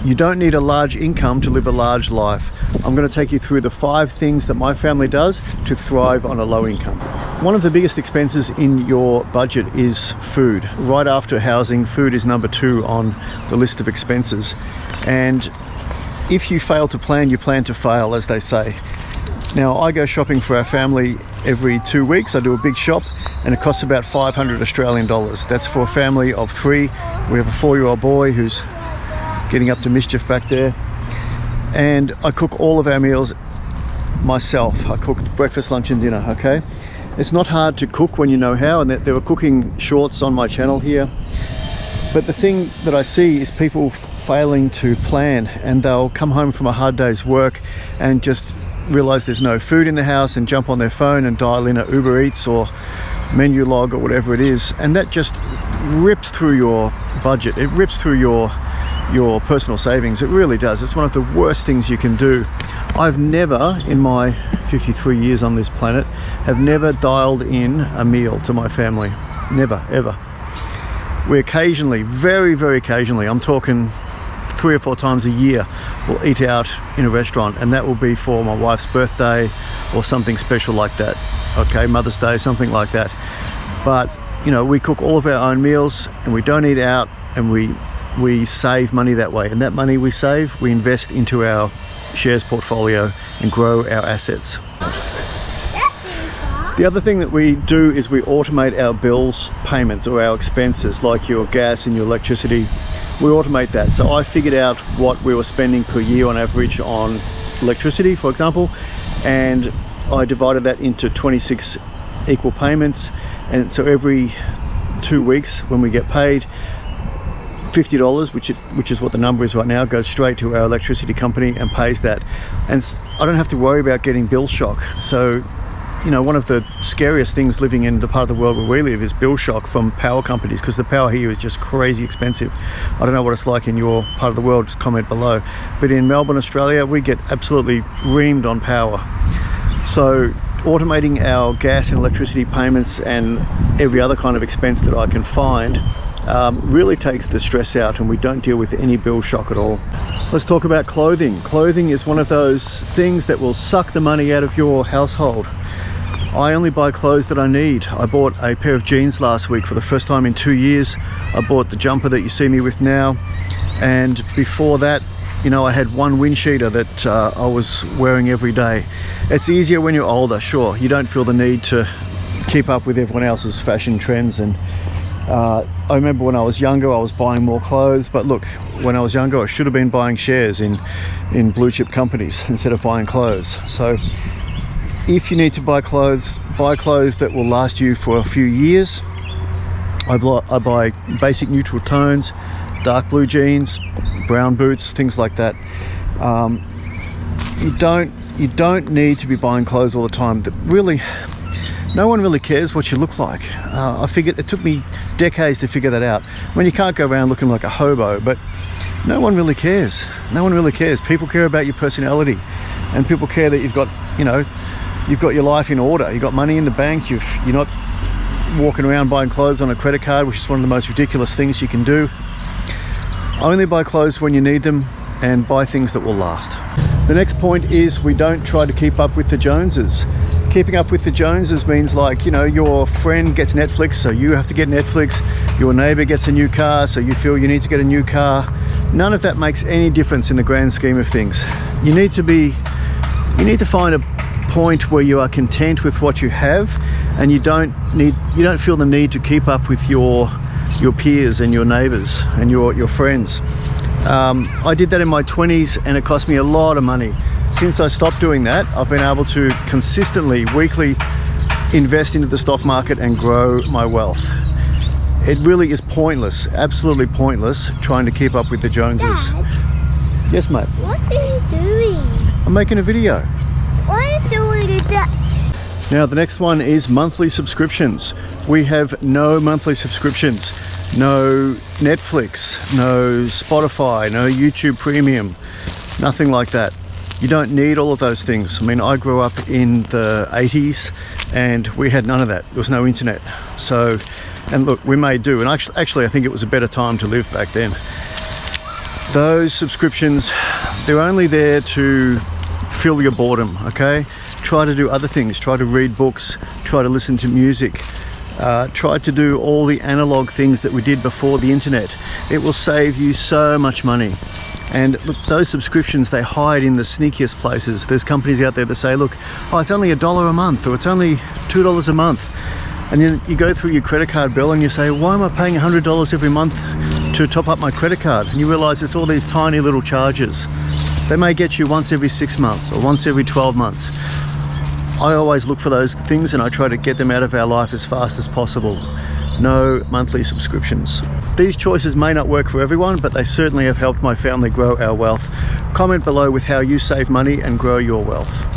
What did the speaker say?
You don't need a large income to live a large life. I'm going to take you through the 5 things that my family does to thrive on a low income. One of the biggest expenses in your budget is food. Right after housing, food is number 2 on the list of expenses. And if you fail to plan, you plan to fail, as they say. Now, I go shopping for our family every 2 weeks. I do a big shop and it costs about 500 Australian dollars. That's for a family of 3. We have a 4-year-old boy who's getting up to mischief back there. And I cook all of our meals myself. I cook breakfast, lunch and dinner, okay? It's not hard to cook when you know how, and there were cooking shorts on my channel here. But the thing that I see is people failing to plan, and they'll come home from a hard day's work and just realize there's no food in the house and jump on their phone and dial in a Uber Eats or Menulog or whatever it is, and that just rips through your budget. It rips through your personal savings. It really does. It's one of the worst things you can do. I've never, in my 53 years on this planet, have never dialed in a meal to my family. Never, ever. We occasionally, very, very occasionally, I'm talking 3 or 4 times a year, we'll eat out in a restaurant, and that will be for my wife's birthday or something special like that. Okay, Mother's Day, something like that. But, you know, we cook all of our own meals and we don't eat out, and we save money that way, and that money we save, we invest into our shares portfolio and grow our assets. The other thing that we do is we automate our bills payments or our expenses, like your gas and your electricity. We automate that. So I figured out what we were spending per year on average on electricity, for example, and I divided that into 26 equal payments, and so every 2 weeks when we get paid, $50, which is what the number is right now, goes straight to our electricity company and pays that. And I don't have to worry about getting bill shock. So, you know, one of the scariest things living in the part of the world where we live is bill shock from power companies, because the power here is just crazy expensive. I don't know what it's like in your part of the world, just comment below. But in Melbourne, Australia, we get absolutely reamed on power. So automating our gas and electricity payments and every other kind of expense that I can find really takes the stress out, and we don't deal with any bill shock at all. Let's talk about clothing. Clothing is one of those things that will suck the money out of your household. I only buy clothes that I need. I bought a pair of jeans last week for the first time in 2 years. I bought the jumper that you see me with now, and before that, you know, I had one wind cheater that I was wearing every day. It's easier when you're older, sure. You don't feel the need to keep up with everyone else's fashion trends, and I remember when I was younger I was buying more clothes, but look, when I was younger I should have been buying shares in blue chip companies instead of buying clothes. So if you need to buy clothes that will last you for a few years. I buy basic neutral tones, dark blue jeans, brown boots, things like that. You don't need to be buying clothes all the time. Really, no one really cares what you look like. I figured it took me decades to figure that out. I mean, you can't go around looking like a hobo, but no one really cares. No one really cares. People care about your personality, and people care that you've got your life in order. You've got money in the bank. You're not walking around buying clothes on a credit card, which is one of the most ridiculous things you can do. Only buy clothes when you need them, and buy things that will last. The next point is we don't try to keep up with the Joneses. Keeping up with the Joneses means, like, you know, your friend gets Netflix, so you have to get Netflix. Your neighbor gets a new car, so you feel you need to get a new car. None of that makes any difference in the grand scheme of things. You need to find a point where you are content with what you have, and you don't feel the need to keep up with your peers and your neighbors and your friends. I did that in my 20s, and it cost me a lot of money. Since I stopped doing that, I've been able to consistently, weekly, invest into the stock market and grow my wealth. It really is pointless, absolutely pointless, trying to keep up with the Joneses. Dad, yes, mate? what are you doing? I'm making a video. What are you doing with that? Now, the next one is monthly subscriptions. We have no monthly subscriptions. No Netflix, no Spotify, no YouTube Premium, nothing like that. You don't need all of those things. I mean, I grew up in the 80s and we had none of that. There was no internet. So, and look, we may do, and actually I think it was a better time to live back then. Those subscriptions, they're only there to fill your boredom, okay? Try to do other things. Try to read books, try to listen to music, try to do all the analog things that we did before the internet. It will save you so much money. And look, those subscriptions, they hide in the sneakiest places. There's companies out there that say, look, oh, it's only $1 a month, or it's only $2 a month. And then you go through your credit card bill and you say, why am I paying $100 every month to top up my credit card? And you realize it's all these tiny little charges. They may get you once every 6 months or once every 12 months. I always look for those things and I try to get them out of our life as fast as possible. No monthly subscriptions. These choices may not work for everyone, but they certainly have helped my family grow our wealth. Comment below with how you save money and grow your wealth.